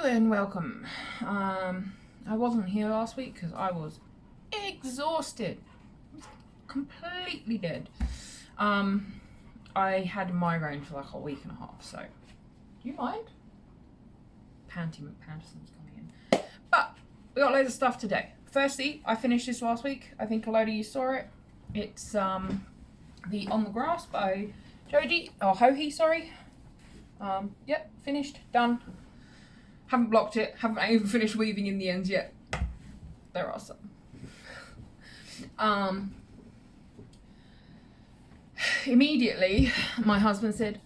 And welcome. I wasn't here last week because I was exhausted. I was completely dead. I had a migraine for like a week and a half, so do you mind? Panty McPanterson's coming in. But we got loads of stuff today. Firstly, I finished this last week. I think a load of you saw it. It's the On the Grass by Hohi, sorry. Yep, finished, done. Haven't blocked it, haven't even finished weaving in the ends yet. There are some. Immediately, my husband said,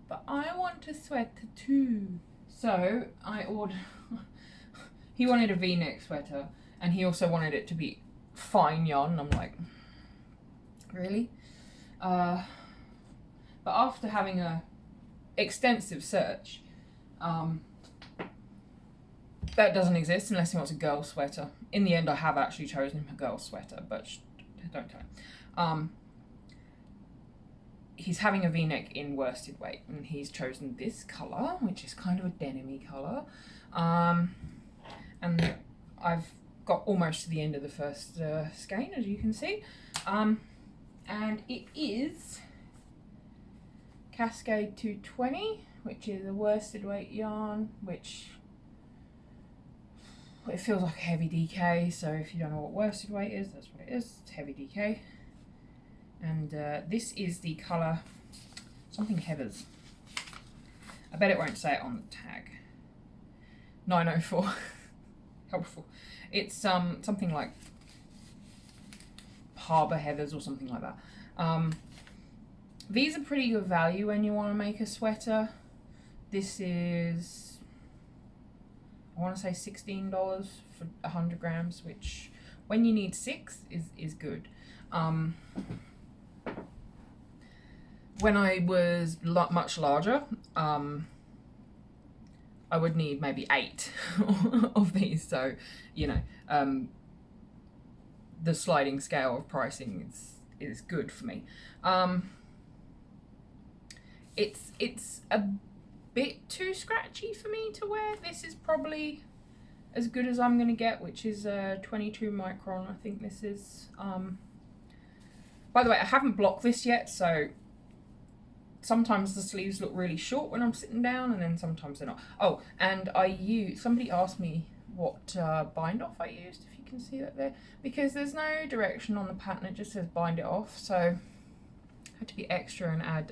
but I want a sweater too. So I ordered, he wanted a V-neck sweater and he also wanted it to be fine yarn. I'm like, really? But after having a extensive search, that doesn't exist unless he wants a girl sweater. In the end, I have actually chosen him a girl sweater, but don't tell him. He's having a V-neck in worsted weight, and he's chosen this colour, which is kind of a denim-y colour. And I've got almost to the end of the first skein, as you can see. And it is Cascade 220, which is a worsted weight yarn, which it feels like a heavy DK, so if you don't know what worsted weight is, that's what it is. It's heavy DK. And this is the colour something Heathers. I bet it won't say it on the tag. 904. Helpful. It's something like Harbour Heathers or something like that. These are pretty good value when you want to make a sweater. This is, I want to say $16 for 100 grams, which when you need 6 is good. When I was much larger, I would need maybe 8 of these. So, you know, the sliding scale of pricing is good for me. It's a bit too scratchy for me to wear. This is probably as good as I'm gonna get, which is 22 micron. I think this is. By the way, I haven't blocked this yet, so sometimes the sleeves look really short when I'm sitting down, and then sometimes they're not. Oh, and somebody asked me what bind off I used, if you can see that there, because there's no direction on the pattern, it just says bind it off, so I had to be extra and add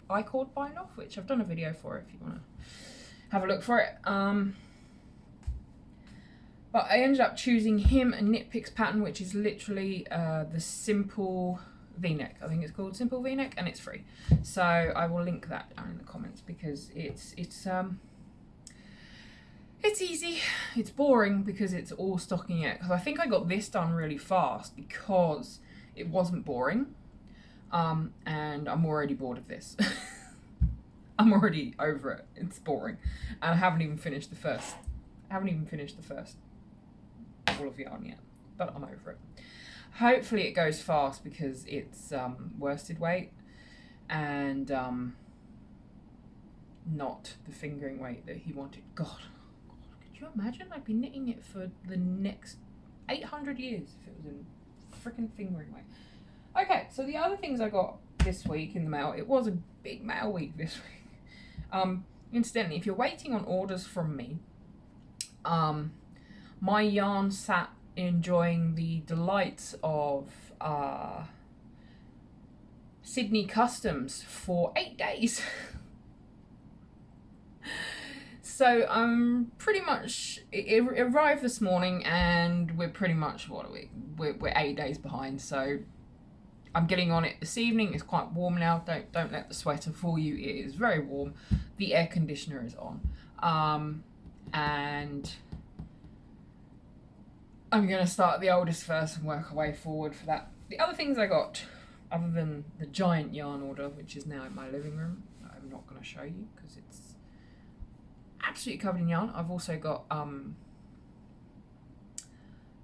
I-cord bind off, which I've done a video for if you want to have a look for it. But I ended up choosing him a Knit Picks pattern, which is literally the simple V-neck. I think it's called Simple V-neck, and it's free. So I will link that down in the comments because it's easy. It's boring because it's all stocking it. Because I think I got this done really fast because it wasn't boring. And I'm already bored of this. I'm already over it. It's boring, and I haven't even finished the first ball of yarn yet, but I'm over it. Hopefully it goes fast because it's worsted weight and not the fingering weight that he wanted. God, could you imagine? I'd be knitting it for the next 800 years if it was in freaking fingering weight. Okay, so the other things I got this week in the mail, it was a big mail week this week. Incidentally, if you're waiting on orders from me, my yarn sat enjoying the delights of Sydney Customs for 8 days. So pretty much, it arrived this morning and we're pretty much, we're 8 days behind, so I'm getting on it this evening. It's quite warm now. Don't let the sweater fool you. It is very warm. The air conditioner is on. And I'm going to start the oldest first and work our way forward for that. The other things I got, other than the giant yarn order, which is now in my living room, I'm not going to show you because it's absolutely covered in yarn. I've also got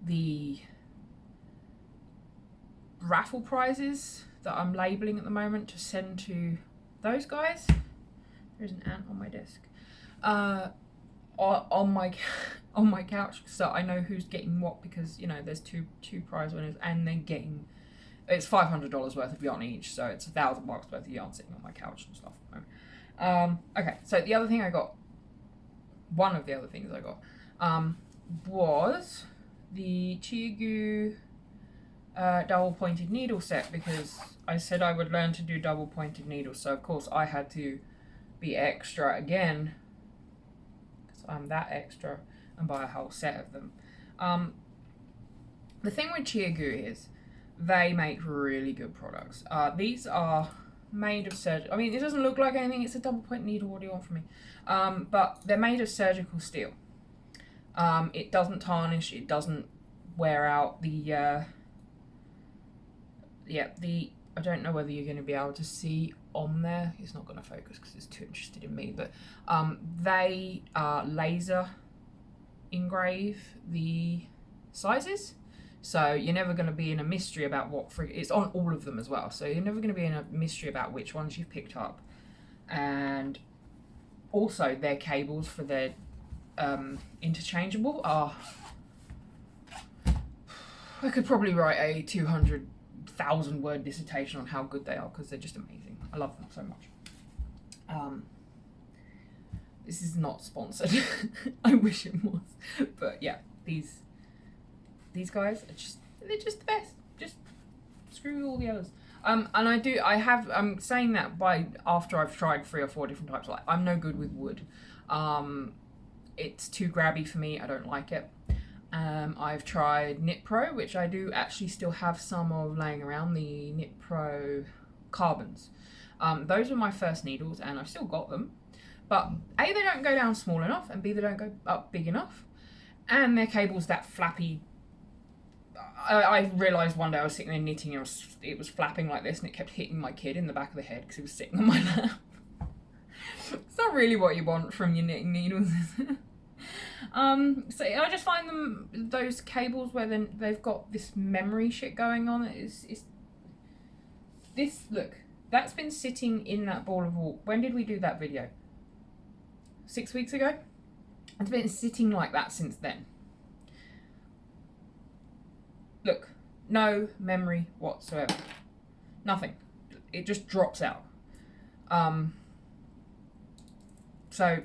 the raffle prizes that I'm labelling at the moment to send to those guys. There's an ant on my desk. On my on my couch, so I know who's getting what, because you know there's two prize winners, and they're getting, it's $500 worth of yarn each, so it's $1,000 worth of yarn sitting on my couch and stuff. Okay, so the other thing I got, one of the other things I got, was the chiagoo double pointed needle set, because I said I would learn to do double pointed needles, so of course I had to be extra again, because I'm that extra, and buy a whole set of them. The thing with chiagoo is they make really good products. These are made of surgical, I mean, it doesn't look like anything, it's a double point needle, what do you want from me? But they're made of surgical steel. It doesn't tarnish, it doesn't wear out. I don't know whether you're going to be able to see on there, it's not going to focus because it's too interested in me, but they laser engrave the sizes. So you're never going to be in a mystery about it's on all of them as well. So you're never going to be in a mystery about which ones you've picked up. And also their cables for their interchangeable are, I could probably write a 200,000 word dissertation on how good they are, because they're just amazing. I love them so much. This is not sponsored. I wish it was. But yeah, these guys are they're just the best. Just screw all the others. I'm saying that after I've tried 3 or 4 different types. Like, I'm no good with wood. It's too grabby for me. I don't like it. I've tried Knit Pro, which I do actually still have some of laying around, the Knit Pro carbons. Those were my first needles, and I've still got them. But A, they don't go down small enough, and B, they don't go up big enough. And their cable's that flappy. I realised one day I was sitting there knitting, and it was flapping like this, and it kept hitting my kid in the back of the head because he was sitting on my lap. It's not really what you want from your knitting needles, is it? So I just find those cables where they've got this memory shit going on. Look, that's been sitting in that ball of wool. When did we do that video? 6 weeks ago? It's been sitting like that since then. Look, no memory whatsoever. Nothing. It just drops out. So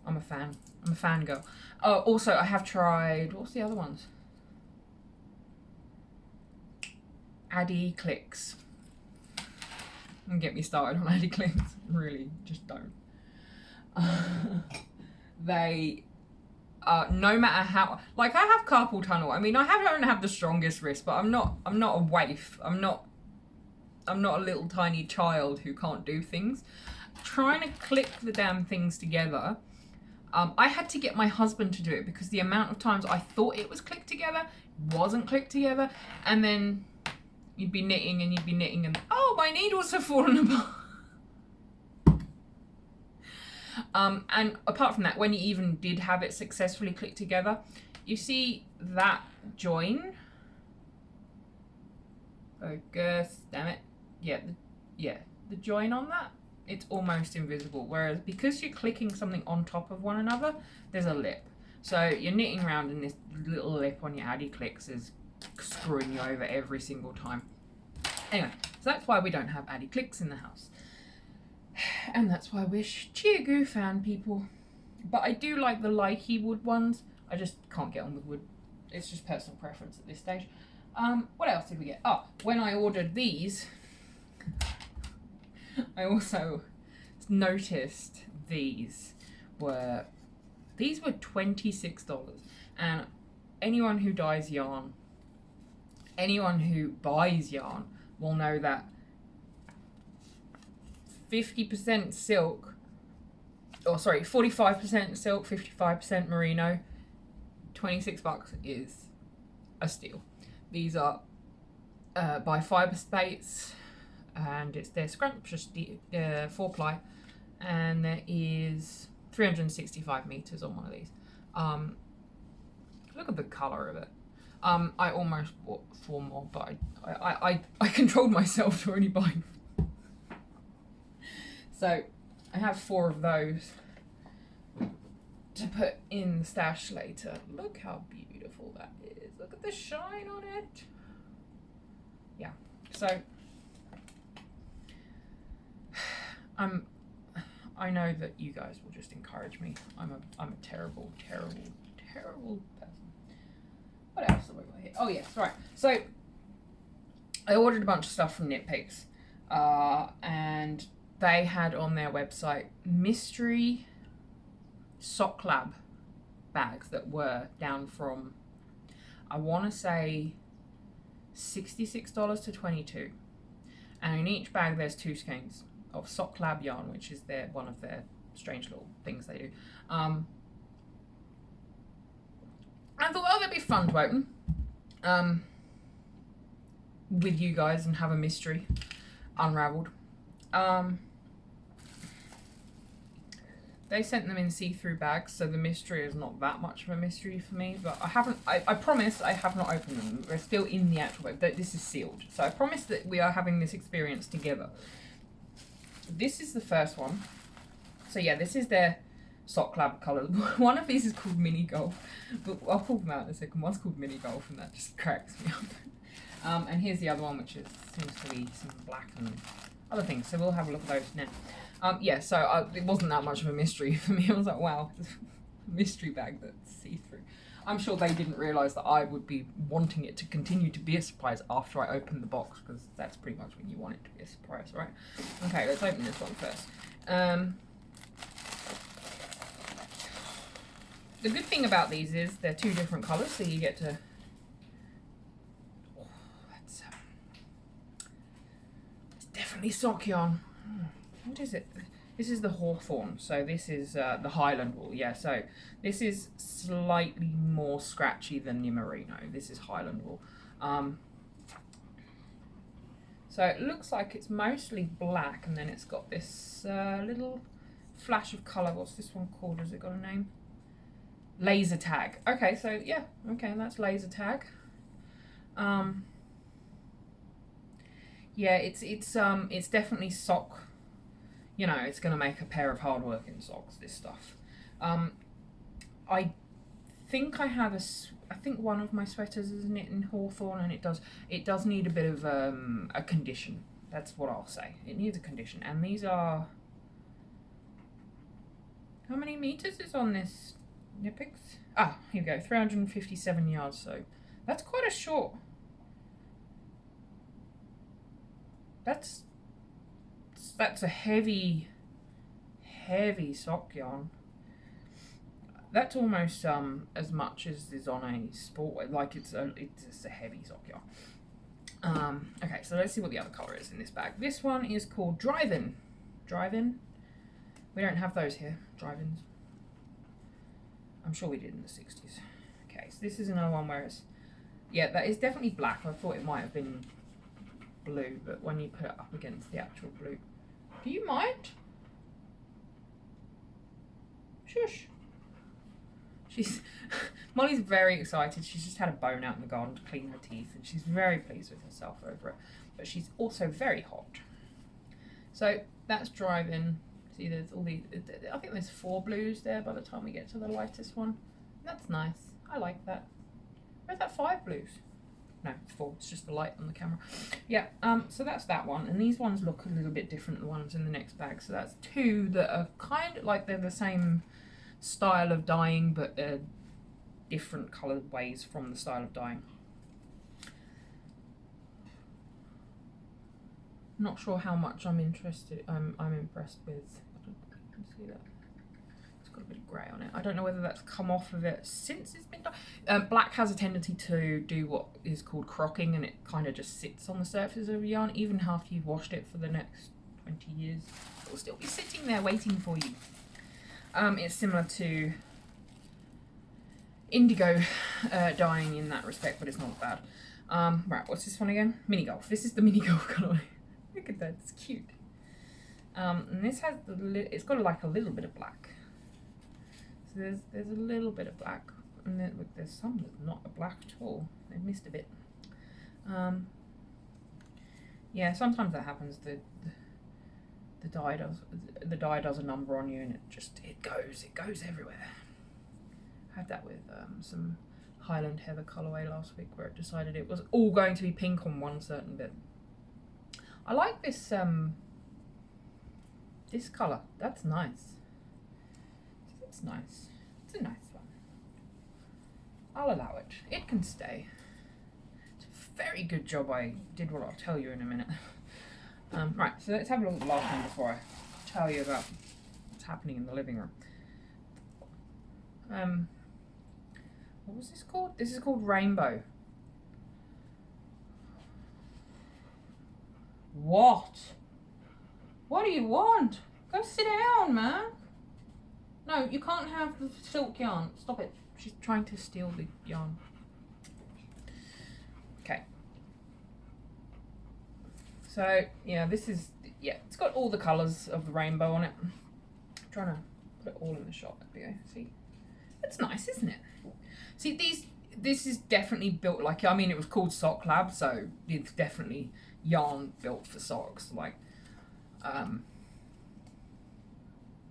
I'm a fan. I'm a fangirl. Oh, also I have tried, what's the other ones? Addy clicks. Don't get me started on Addy clicks. Really, just don't. They no matter how, like, I have carpal tunnel. I mean, I don't have the strongest wrist, but I'm not a waif. I'm not a little tiny child who can't do things. Trying to click the damn things together, I had to get my husband to do it, because the amount of times I thought it was clicked together, wasn't clicked together, and then you'd be knitting and oh, my needles have fallen apart. And apart from that, when you even did have it successfully clicked together, you see that join. Focus, damn it. Yeah, the join on that, it's almost invisible. Whereas because you're clicking something on top of one another, there's a lip. So you're knitting around and this little lip on your Addy clicks is screwing you over every single time. Anyway, so that's why we don't have Addy clicks in the house. And that's why we're chiagoo fan people. But I do like the likey wood ones. I just can't get on with wood. It's just personal preference at this stage. What else did we get? Oh, when I ordered these, I also noticed these were $26. And anyone who dyes yarn, anyone who buys yarn will know that 50% silk, or sorry, 45% silk, 55% merino, $26 is a steal. These are by Fibre States, and it's their scrumptious 4-ply, and there is 365 meters on one of these. Look at the color of it. I almost bought 4 more, but I controlled myself to only buy. So I have 4 of those to put in the stash later. Look how beautiful that is. Look at the shine on it. Yeah, so I know that you guys will just encourage me. I'm a terrible, terrible, terrible person. What else have I got here? Oh yes, right. So I ordered a bunch of stuff from Nitpicks, and they had on their website mystery sock lab bags that were down from, I want to say, $66 to $22, and in each bag there's 2 skeins of sock lab yarn, which is one of their strange little things they do. I thought, oh, that'd be fun to open with you guys and have a mystery unraveled. They sent them in see-through bags, so the mystery is not that much of a mystery for me, but I promise I have not opened them. They're still in the actual bag. This is sealed. So I promise that we are having this experience together. This is the first one. So yeah, this is their sock lab colour. One of these is called Minigolf, but I'll pull them out in a second. One's called Minigolf, and that just cracks me up. And here's the other one, which seems to be some black and other things. So we'll have a look at those now. Yeah, so it wasn't that much of a mystery for me. I was like, wow, mystery bag that's see-through. I'm sure they didn't realise that I would be wanting it to continue to be a surprise after I open the box, because that's pretty much when you want it to be a surprise, right? Okay, let's open this one first. The good thing about these is they're 2 different colours, so you get to... Oh, that's... it's definitely sock yarn. What is it? This is the hawthorn, so this is the Highland wool. Yeah, so this is slightly more scratchy than the merino. This is Highland wool. So it looks like it's mostly black, and then it's got this little flash of colour. What's this one called? Has it got a name? Laser tag. Okay, so yeah, okay, that's laser tag. Yeah, it's definitely sock. You know, it's going to make a pair of hard-working socks, this stuff. I think I think one of my sweaters is knit in hawthorn, and it does need a bit of a condition. That's what I'll say. It needs a condition. And these are... How many meters is on this Nitpicks? Ah, here we go, 357 yards, so that's quite a short... That's a heavy sock yarn. That's almost as much as is on a sport. Like it's just a heavy sock yarn. Okay, so let's see what the other colour is in this bag. This one is called Drive-In. Drive-In. We don't have those here. Drive-ins. I'm sure we did in the 60s. Okay, so this is another one where it's... Yeah, that is definitely black. I thought it might have been blue, but when you put it up against the actual blue... Do you mind? Shush. Molly's very excited. She's just had a bone out in the garden to clean her teeth, and she's very pleased with herself over it. But she's also very hot. So that's Drive-In. See, there's all these... I think there's 4 blues there by the time we get to the lightest one. That's nice. I like that. Where's that 5 blues? No, it's 4. It's just the light on the camera. Yeah, so that's that one. And these ones look a little bit different than the ones in the next bag. So that's 2 that are kind of like they're the same style of dyeing, but different coloured ways from the style of dyeing. Not sure how much I'm impressed with. I don't think you can see that. Got a bit of grey on it. I don't know whether that's come off of it since it's been done. Black has a tendency to do what is called crocking, and it kind of just sits on the surface of the yarn. Even after you've washed it for the next 20 years, it will still be sitting there waiting for you. It's similar to indigo dyeing in that respect, but it's not bad. Right, what's this one again? Minigolf. This is the Minigolf colour. Look at that, it's cute. And this has it's got like a little bit of black. So there's a little bit of black, and then look, there's some that's not a black at all. They've missed a bit. Yeah, sometimes that happens. the dye does a number on you, and it goes everywhere. I had that with some Highland Heather colourway last week, where it decided it was all going to be pink on one certain bit. I like this this colour. That's nice. It's nice. It's a nice one. I'll allow it. It can stay. It's a very good job I did what I'll tell you in a minute. Right, so let's have a look at the last one before I tell you about what's happening in the living room. What was this called? This is called Rainbow. What? What do you want? Go sit down, man. No, you can't have the silk yarn. Stop it. She's trying to steal the yarn. Okay. So, yeah, this is, yeah, it's got all the colours of the rainbow on it. I'm trying to put it all in the shot. There we go. See? It's nice, isn't it? See, this is definitely built like, I mean, it was called Sock Lab, so it's definitely yarn built for socks. Like,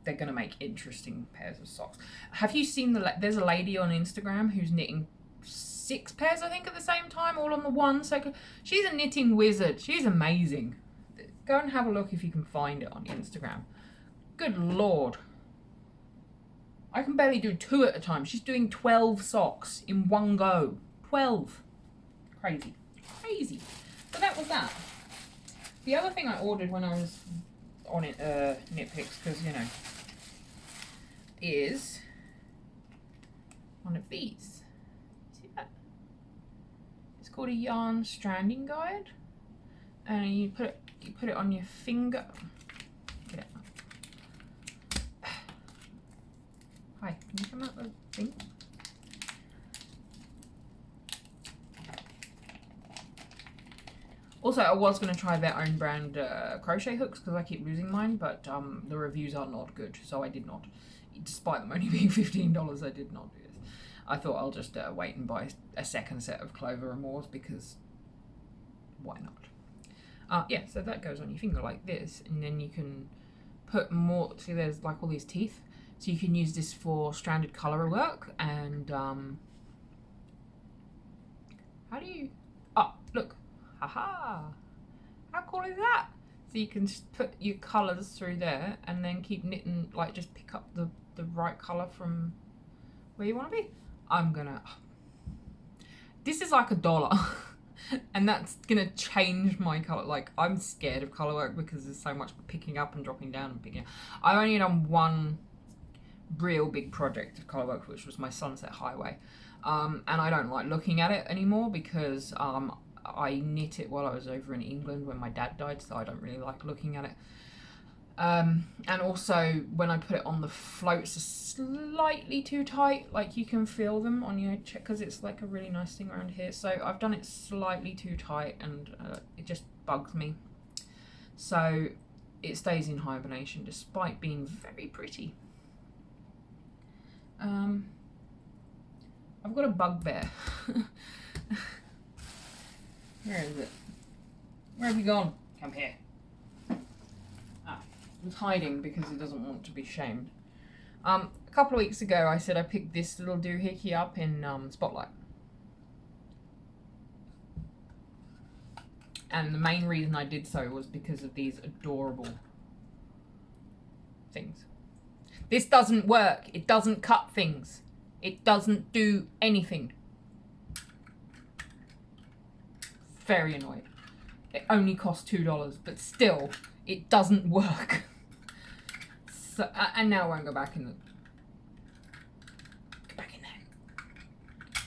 they're going to make interesting pairs of socks. Have you seen there's a lady on Instagram who's knitting 6 pairs, I think, at the same time, all on the one. So she's a knitting wizard. She's amazing. Go and have a look if you can find it on Instagram. Good Lord. I can barely do 2 at a time. She's doing 12 socks in one go. 12. Crazy. Crazy. So that was that. The other thing I ordered when I was on it, Knit Picks, because, you know, is one of these. See that? It's called a yarn stranding guide, and you put it on your finger. Get it. Hi, can you come out the thing? Also, I was going to try their own brand crochet hooks because I keep losing mine, but the reviews are not good, so I did not. Despite them only being $15, I did not do this. I thought I'll just wait and buy a second set of Clover and Moores because why not? Yeah, so that goes on your finger like this, and then you can put more. See, there's like all these teeth, so you can use this for stranded colour work. And how do you? Oh, look. Haha! How cool is that? So you can just put your colours through there and then keep knitting, like just pick up the right colour from where you want to be. I'm gonna... This is like $1 and that's gonna change my colour. Like, I'm scared of colour work because there's so much picking up and dropping down and picking up. I've only done one real big project of colour work, which was my Sunset Highway. And I don't like looking at it anymore because I knit it while I was over in England when my dad died, so I don't really like looking at it. And also, when I put it on, the floats are slightly too tight, like you can feel them on your check, because it's like a really nice thing around here. So I've done it slightly too tight, and it just bugs me. So it stays in hibernation despite being very pretty. I've got a bugbear. Where is it? Where have you gone? Come here. Ah, it's hiding because it doesn't want to be shamed. A couple of weeks ago I said I picked this little doohickey up in Spotlight. And the main reason I did so was because of these adorable things. This doesn't work. It doesn't cut things. It doesn't do anything. Very annoyed. It only costs $2, but still, it doesn't work. So, and now I won't go back in the... Get back in there.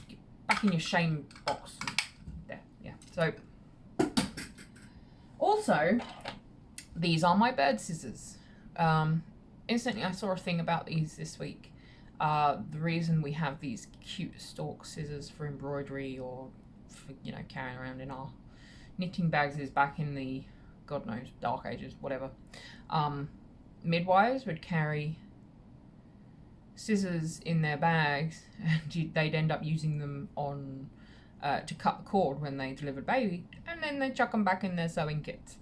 Get back in your shame box. There, yeah. So, also, these are my bird scissors. Instantly, I saw a thing about these this week. The reason we have these cute stalk scissors for embroidery or for, you know, carrying around in our knitting bags is back in the, God knows, dark ages, whatever. Midwives would carry scissors in their bags and they'd end up using them on to cut the cord when they delivered baby, and then they'd chuck them back in their sewing kits.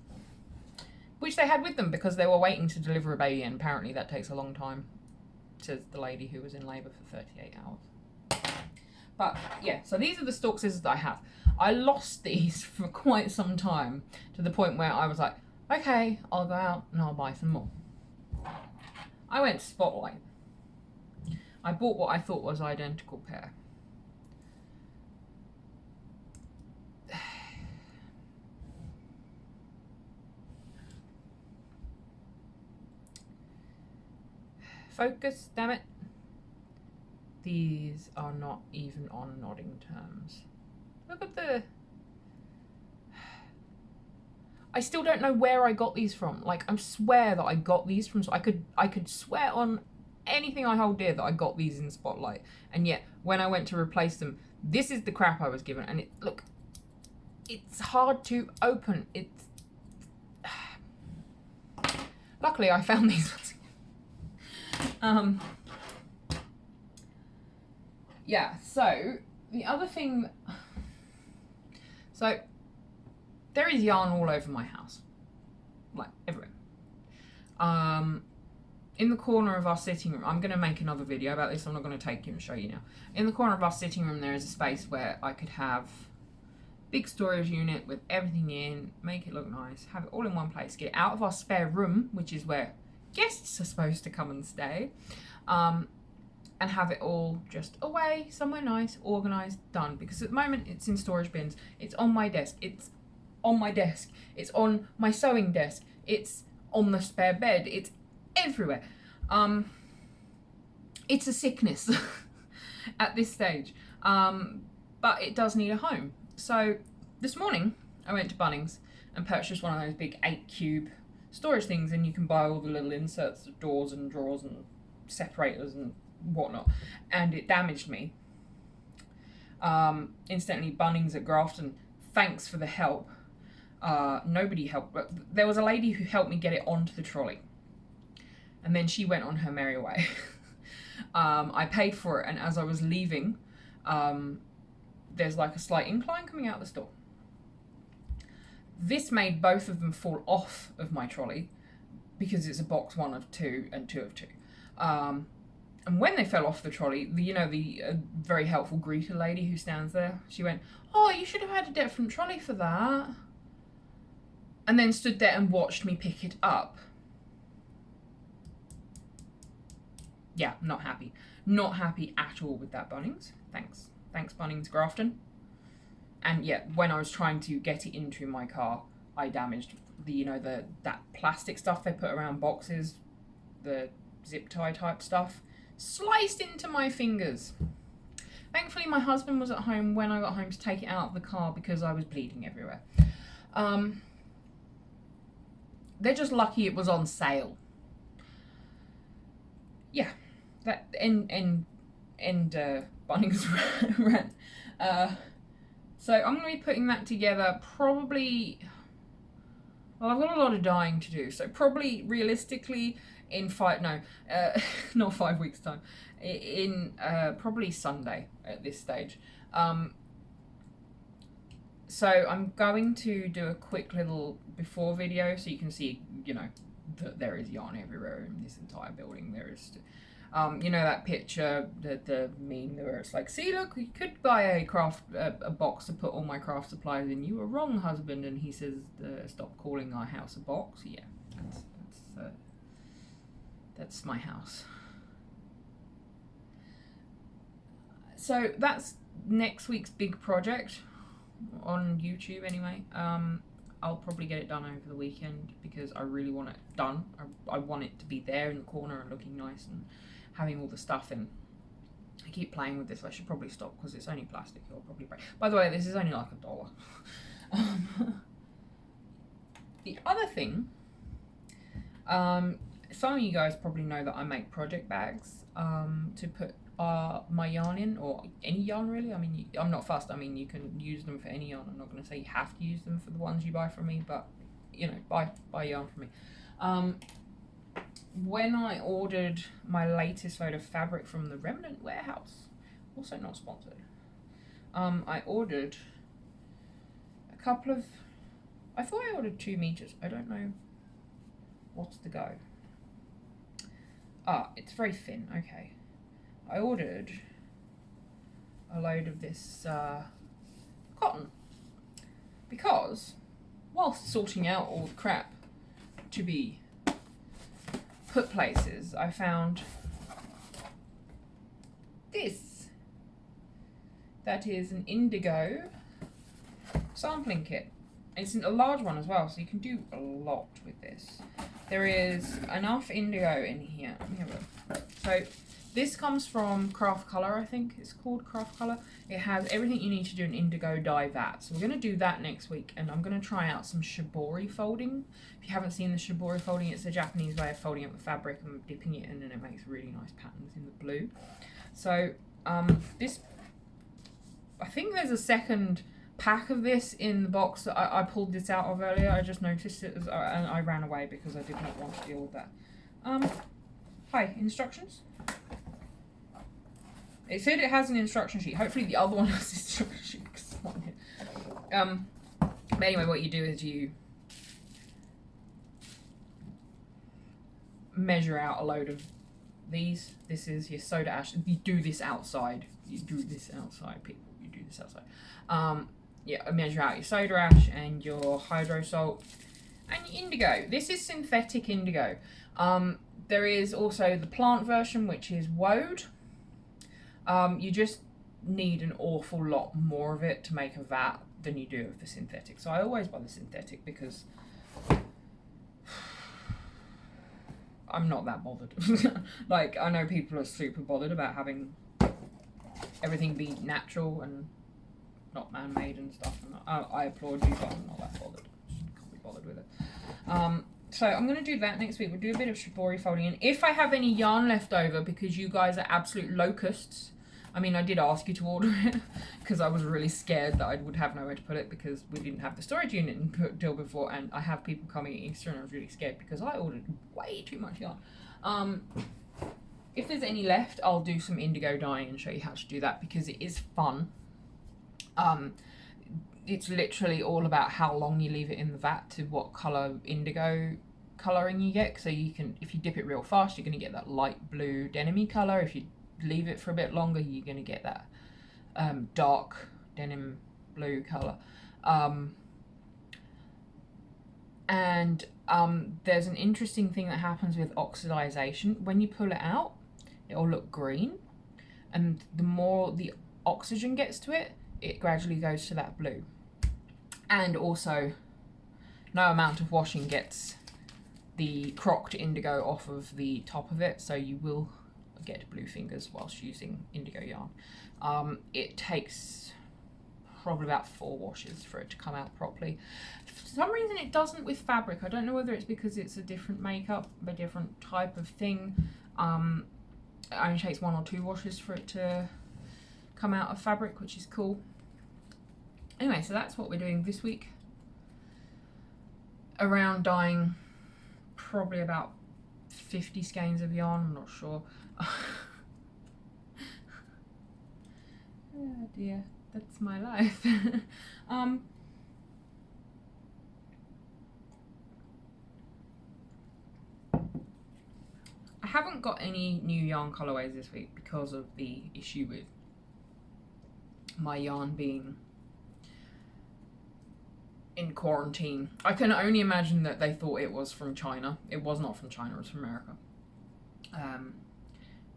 which they had with them because they were waiting to deliver a baby, and apparently that takes a long time, says the lady who was in labour for 38 hours. But yeah, so these are the stalk scissors that I have. I lost these for quite some time, to the point where I was like, okay, I'll go out and I'll buy some more. I went to Spotlight. I bought what I thought was identical pair. Focus, damn it. These are not even on nodding terms. Look at the... I still don't know where I got these from. Like, I swear that I got these from... I could swear on anything I hold dear that I got these in Spotlight. And yet, when I went to replace them, this is the crap I was given. And it... Look, it's hard to open. It's... Luckily, I found these ones. Yeah, so the other thing, so there is yarn all over my house, like everywhere. In the corner of our sitting room, I'm going to make another video about this. I'm not going to take you and show you now. In the corner of our sitting room, there is a space where I could have big storage unit with everything in, make it look nice, have it all in one place, get it out of our spare room, which is where guests are supposed to come and stay, and have it all just away, somewhere nice, organised, done. Because at the moment it's in storage bins, it's on my desk, it's on my desk, it's on my sewing desk, it's on the spare bed, it's everywhere. It's a sickness at this stage, but it does need a home. So this morning I went to Bunnings and purchased one of those big 8-cube storage things, and you can buy all the little inserts of doors and drawers and separators and whatnot, and it damaged me. Instantly, Bunnings at Grafton, thanks for the help. Nobody helped, but there was a lady who helped me get it onto the trolley, and then she went on her merry way. I paid for it, and as I was leaving, there's like a slight incline coming out the store. This made both of them fall off of my trolley because it's a box 1 of 2 and 2 of 2. And when they fell off the trolley, the very helpful greeter lady who stands there, she went, "Oh, you should have had a different trolley for that." And then stood there and watched me pick it up. Yeah, not happy. Not happy at all with that, Bunnings. Thanks. Thanks, Bunnings Grafton. And yeah, when I was trying to get it into my car, I damaged that plastic stuff they put around boxes, the zip tie type stuff, sliced into my fingers. Thankfully, my husband was at home when I got home to take it out of the car because I was bleeding everywhere. They're just lucky it was on sale. Yeah, that end Bunnings rant. So I'm going to be putting that together probably, well, I've got a lot of dyeing to do, so probably realistically in not 5 weeks time, in probably Sunday at this stage. So I'm going to do a quick little before video so you can see, that there is yarn everywhere in this entire building. There is... that picture, the meme where it's like, see, look, you could buy a box to put all my craft supplies in. You were wrong, husband. And he says, stop calling our house a box. Yeah, that's my house. So that's next week's big project on YouTube anyway. I'll probably get it done over the weekend because I really want it done. I want it to be there in the corner and looking nice and having all the stuff in. I keep playing with this. I should probably stop because it's only plastic. It'll probably break. By the way, this is only like $1. The other thing, some of you guys probably know that I make project bags to put my yarn in, or any yarn really. I mean, I'm not fussed. I mean, you can use them for any yarn. I'm not going to say you have to use them for the ones you buy from me, but buy yarn from me. When I ordered my latest load of fabric from the Remnant warehouse, also not sponsored, I ordered a couple of, I thought I ordered 2 meters. I don't know What's the go? Ah, it's very thin. Okay. I ordered a load of this cotton because whilst sorting out all the crap to be put places, I found this. That is an Indigo sampling kit. It's a large one as well, so you can do a lot with this. There is enough indigo in here. Let me have a look. So this comes from Craft Colour, I think it's called Craft Colour. It has everything you need to do an indigo dye vat. So we're going to do that next week, and I'm going to try out some Shibori folding. If you haven't seen the Shibori folding, it's a Japanese way of folding up the fabric and dipping it in, and it makes really nice patterns in the blue. So this, I think there's a second pack of this in the box that I pulled this out of earlier. I just noticed it and I ran away because I did not want to deal with that. Hi, instructions. It said it has an instruction sheet. Hopefully the other one has an instruction sheet because it's not here. But anyway, what you do is you measure out a load of these. This is your soda ash. You do this outside. You do this outside, people. You do this outside. Yeah, measure out your soda ash and your hydro salt and your indigo. This is synthetic indigo. There is also the plant version, which is woad. You just need an awful lot more of it to make a vat than you do of the synthetic. So I always buy the synthetic because I'm not that bothered. Like, I know people are super bothered about having everything be natural and not man-made and stuff. And I applaud you, but I'm not that bothered. Can't be bothered with it. So I'm going to do that next week. We'll do a bit of Shibori folding. And if I have any yarn left over, because you guys are absolute locusts, I mean, I did ask you to order it because I was really scared that I would have nowhere to put it because we didn't have the storage unit until before, and I have people coming at Easter, and I was really scared because I ordered way too much yarn. If there's any left, I'll do some indigo dyeing and show you how to do that because it is fun. It's literally all about how long you leave it in the vat to what colour indigo colouring you get. So you can, if you dip it real fast, you're going to get that light blue denim-y colour. If you leave it for a bit longer, you're going to get that dark denim blue colour. And there's an interesting thing that happens with oxidization. When you pull it out, it'll look green, and the more the oxygen gets to it, it gradually goes to that blue. And also, no amount of washing gets the crocked indigo off of the top of it, so you will get blue fingers whilst using indigo yarn. It takes probably about 4 washes for it to come out properly. For some reason it doesn't with fabric. I don't know whether it's because it's a different makeup, a different type of thing. It only takes 1 or 2 washes for it to come out of fabric, which is cool. Anyway, so that's what we're doing this week. Around dyeing probably about 50 skeins of yarn, I'm not sure. Oh dear, that's my life. I haven't got any new yarn colorways this week because of the issue with my yarn being in quarantine. I can only imagine that they thought it was from China. It was not from China, it was from America.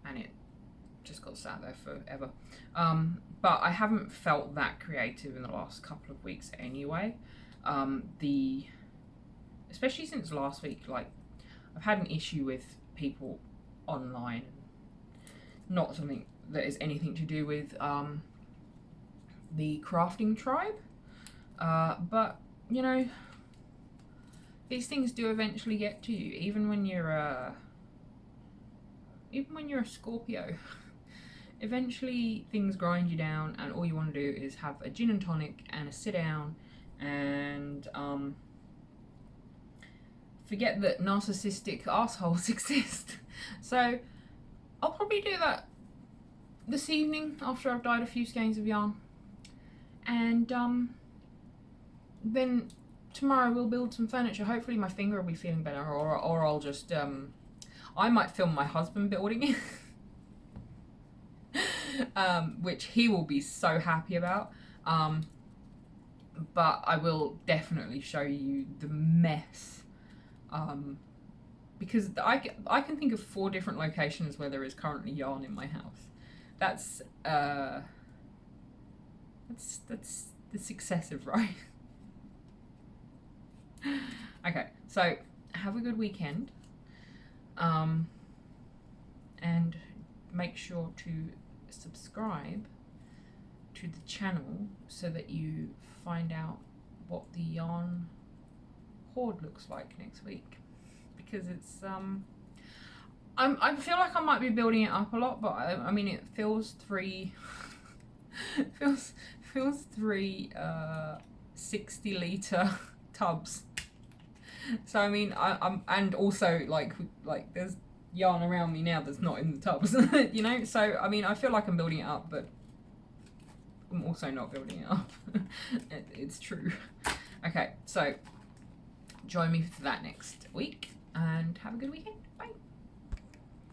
And it just got sat there forever. But I haven't felt that creative in the last couple of weeks anyway. Especially since last week, like, I've had an issue with people online, not something that is anything to do with the crafting tribe, but you know, these things do eventually get to you, even when you're a Scorpio. Eventually things grind you down, and all you want to do is have a gin and tonic and a sit down and forget that narcissistic assholes exist. So I'll probably do that this evening after I've dyed a few skeins of yarn, and then tomorrow we'll build some furniture. Hopefully my finger will be feeling better, or I'll just I might film my husband building it, which he will be so happy about. But I will definitely show you the mess, because I can think of 4 different locations where there is currently yarn in my house. That's excessive, right? Okay, so have a good weekend, and make sure to subscribe to the channel so that you find out what the yarn hoard looks like next week, because it's I feel like I might be building it up a lot, but I mean it fills 3 fills 3 60-litre tubs. So I mean I'm and also like there's yarn around me now that's not in the tubs, you know. So I mean I feel like I'm building it up, but I'm also not building it up. It's true. Okay, so join me for that next week and have a good weekend. Bye.